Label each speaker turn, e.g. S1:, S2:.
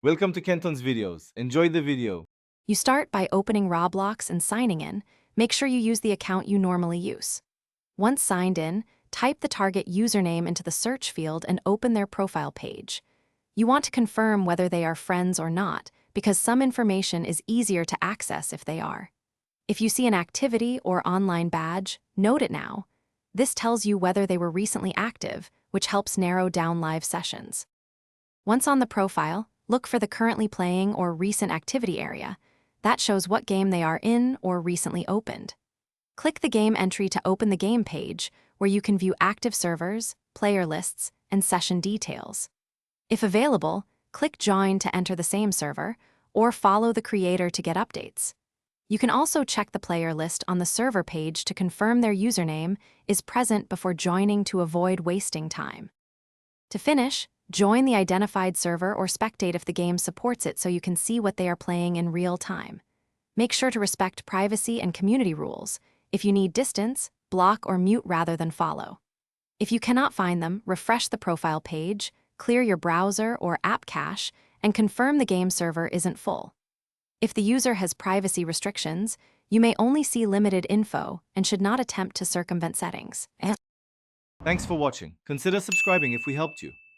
S1: Welcome to Kenton's videos. Enjoy the video.
S2: You start by opening Roblox and signing in. Make sure you use the account you normally use. Once signed in, type the target username into the search field and open their profile page. You want to confirm whether they are friends or not, because some information is easier to access if they are. If you see an activity or online badge, note it now. This tells you whether they were recently active, which helps narrow down live sessions. Once on the profile, look for the currently playing or recent activity area. That shows what game they are in or recently opened. Click the game entry to open the game page, where you can view active servers, player lists, and session details. If available, click Join to enter the same server, or follow the creator to get updates. You can also check the player list on the server page to confirm their username is present before joining to avoid wasting time. To finish, join the identified server or spectate if the game supports it so you can see what they are playing in real time. Make sure to respect privacy and community rules. If you need distance, block or mute rather than follow. If you cannot find them, refresh the profile page, clear your browser or app cache, and confirm the game server isn't full. If the user has privacy restrictions, you may only see limited info and should not attempt to circumvent settings.
S1: Thanks for watching. Consider subscribing if we helped you.